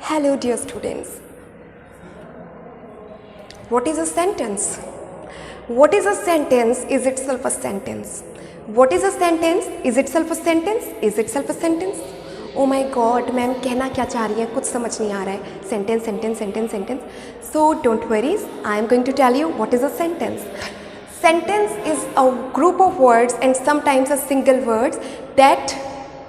Hello, dear students. What is a sentence? What is a sentence is itself a sentence. What is a sentence is itself a sentence? Is itself a sentence? Oh my God, ma'am कहना क्या चाह रही है, कुछ समझ नहीं आ रहा है. Sentence, sentence, sentence, sentence. So don't worry, I am going to tell you what is a sentence. Sentence is a group of words and sometimes a single words that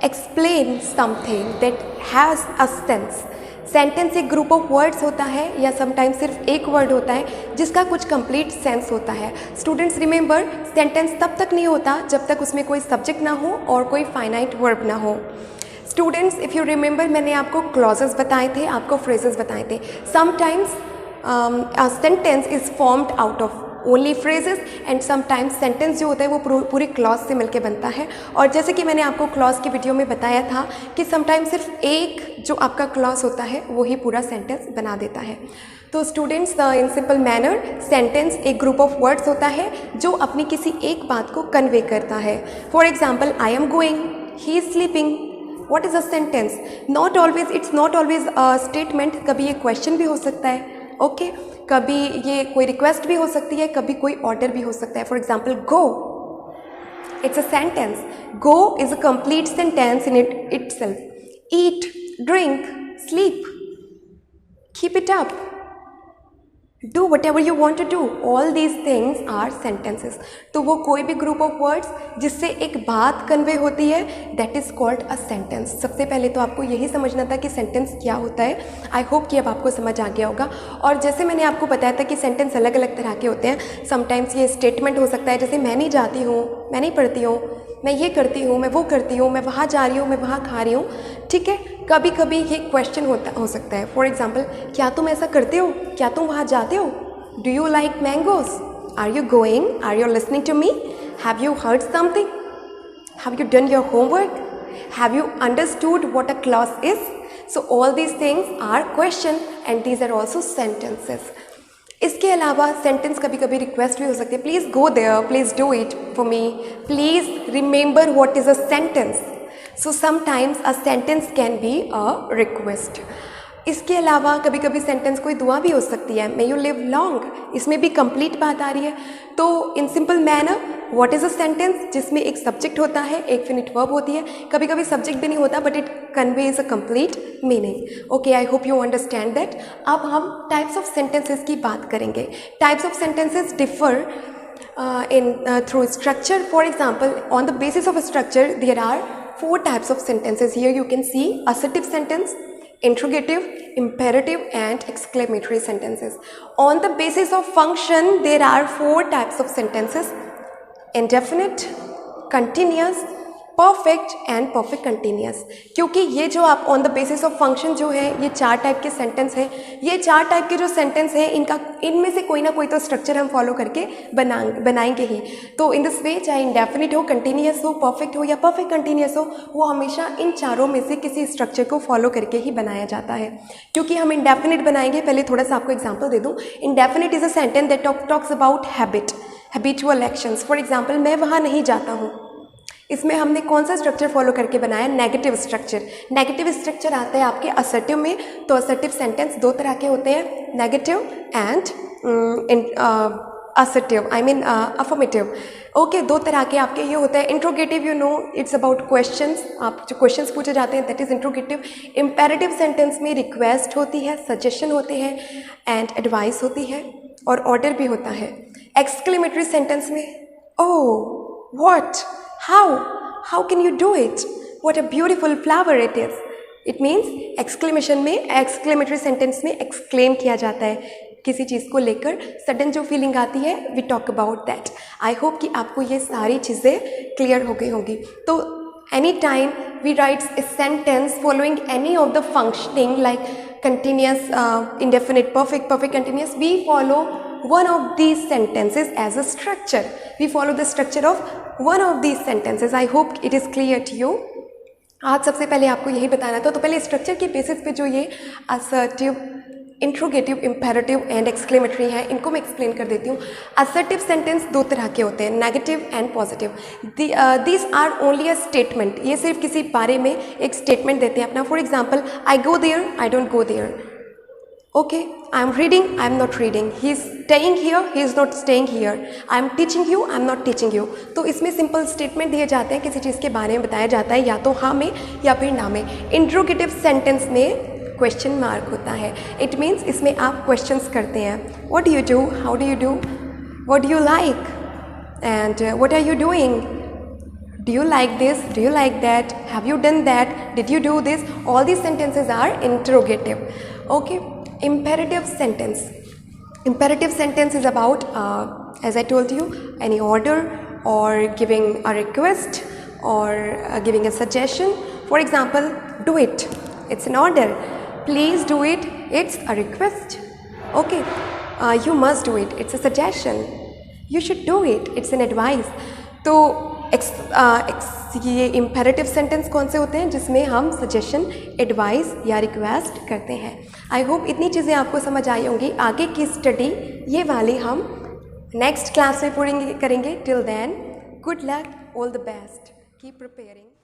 explain something that has a sense. Sentence एक group of words होता है या sometimes सिर्फ एक word होता है जिसका कुछ कंप्लीट सेंस होता है. स्टूडेंट्स रिमेंबर, सेंटेंस तब तक नहीं होता जब तक उसमें कोई सब्जेक्ट ना हो और कोई फाइनाइट वर्ब ना हो. स्टूडेंट्स इफ़ यू रिमेंबर, मैंने आपको क्लॉजेस बताए थे, आपको फ्रेजेस बताए थे. Sometimes a sentence is formed out of only phrases and sometimes sentence जो होता है वो पूरी क्लॉज से मिलके बनता है. और जैसे कि मैंने आपको क्लॉज की वीडियो में बताया था कि समटाइम्स सिर्फ एक जो आपका क्लॉज होता है वही पूरा सेंटेंस बना देता है. तो students, in simple manner, sentence एक ग्रुप ऑफ वर्ड्स होता है जो अपनी किसी एक बात को कन्वे करता है. For example, I am going, he is sleeping. What is a sentence? Not always, it's not always a statement. कभी ये क्वेश्चन भी हो सकता है, ओके कभी ये कोई रिक्वेस्ट भी हो सकती है, कभी कोई ऑर्डर भी हो सकता है. For example, go, it's a sentence. Go is a complete sentence in it self. Eat, drink, sleep, keep it up, do whatever you want to do, all these things are sentences. तो वो कोई भी group of words जिससे एक बात convey होती है, that is called a sentence. सबसे पहले तो आपको यही समझना था कि सेंटेंस क्या होता है. आई होप कि अब आपको समझ आ गया होगा. और जैसे मैंने आपको बताया था कि सेंटेंस अलग अलग तरह के होते हैं. समटाइम्स ये स्टेटमेंट हो सकता है, जैसे मैं नहीं जाती हूँ, मैं नहीं पढ़ती हूँ, मैं ये करती हूँ, मैं वो करती हूँ, मैं वहाँ जा रही हूँ, मैं वहाँ खा रही हूँ. ठीक है, कभी कभी ये क्वेश्चन हो सकता है. फॉर एग्जाम्पल, क्या तुम ऐसा करते हो, क्या तुम वहाँ जाते हो? Do you like mangoes? Are you going? Are you listening to me? Have you heard something? Have you done your homework? Have you understood what a clause is? So all these things are question and these are also sentences. इसके अलावा sentence कभी कभी request भी हो सकती है. Please go there, please do it for me, please remember what is a sentence. So sometimes a sentence can be a request. इसके अलावा कभी कभी सेंटेंस कोई दुआ भी हो सकती है. मे यू लिव लॉन्ग, इसमें भी कंप्लीट बात आ रही है. तो in simple manner, what is a sentence, जिसमें एक सब्जेक्ट होता है, एक फिनिट वर्ब होती है. कभी कभी सब्जेक्ट भी नहीं होता but it conveys a complete meaning. Okay, I hope you understand that. अब हम टाइप्स ऑफ सेंटेंसेस की बात करेंगे. Types of sentences differ through structure. For example, on the basis of a structure, there are 4 types of sentences. Here you can see assertive sentence, interrogative, imperative and exclamatory sentences. On the basis of function, there are 4 types of sentences: indefinite, continuous, perfect and perfect continuous. क्योंकि ये जो आप on the basis of function जो है, ये 4 type के sentence हैं. ये 4 टाइप के जो सेंटेंस हैं, इनमें से कोई ना कोई तो स्ट्रक्चर हम फॉलो करके बनाएंगे ही. तो इन दिस वे, चाहे इंडेफिनिट हो, कंटिन्यूस हो, परफेक्ट हो या परफेक्ट कंटिन्यूस हो, वो हमेशा इन चारों में से किसी स्ट्रक्चर को फॉलो करके ही बनाया जाता है. क्योंकि हम इंडेफिनिट बनाएंगे, पहले थोड़ा सा आपको एग्जाम्पल दे दूँ. Indefinite is a sentence that talks about habitual actions. For example, मैं वहाँ नहीं जाता हूँ. इसमें हमने कौन सा स्ट्रक्चर फॉलो करके बनाया? Negative structure. नेगेटिव स्ट्रक्चर आता है आपके असर्टिव में. तो असर्टिव सेंटेंस 2 तरह के होते हैं, negative and assertive, I mean affirmative. Okay, 2 तरह के आपके ये होते हैं. Interrogative, you know, it's about questions. आप जो क्वेश्चंस पूछे जाते हैं, that is interrogative. Imperative sentence में रिक्वेस्ट होती है, सजेशन होते हैं एंड एडवाइस होती है और ऑर्डर भी होता है. एक्सक्लेमेटरी सेंटेंस में, ओह, what, how can you do it, what a beautiful flower it is. It means exclamation में, एक्सक्लेमेटरी सेंटेंस में एक्सक्लेम किया जाता है किसी चीज़ को लेकर. सडन जो फीलिंग आती है, we talk about that. I hope कि आपको ये सारी चीज़ें क्लियर हो गई होंगी. तो any time we write a sentence following any of the functioning like continuous, indefinite, perfect continuous, we follow one of these sentences as a structure. We follow the structure of one of these sentences. I hope it is clear to you. आज सबसे पहले आपको यही बताना था. तो पहले structure के बेसिस पे जो ये assertive, interrogative, imperative and exclamatory है, इनको मैं एक्सप्लेन कर देती हूँ। असर्टिव सेंटेंस दो तरह के होते हैं, negative and positive. These are only a statement, ये सिर्फ किसी बारे में एक स्टेटमेंट देते हैं अपना। For example, I go there, I don't go there. Okay, I am reading, I am not reading. He is staying here, he is not staying here. I am teaching you, I am not teaching you. तो इसमें simple statement दिए जाते हैं, किसी चीज़ के बारे में बताया जाता है, या तो हाँ में या फिर ना में। इंट्रोगेटिव सेंटेंस में क्वेश्चन मार्क होता है। इट मीन्स इसमें आप क्वेश्चंस करते हैं। What do you do, how do you do, what do you like and what are you doing, do you like this, do you like that, have you done that, did you do this. All these sentences are interrogative. Okay, imperative sentence. Imperative sentence is about, as I told you, any order or giving a request or giving a suggestion. For example, do it, it's an order. Please do it, it's a request. Okay, you must do it, it's a suggestion. You should do it, it's an advice. तो ये imperative sentence कौन से होते हैं जिसमें हम suggestion, advice या request करते हैं। आई होप इतनी चीज़ें आपको समझ आई होंगी। आगे की स्टडी ये वाली हम नेक्स्ट क्लास में पूरी करेंगे। Till then, good luck, all the best, keep preparing.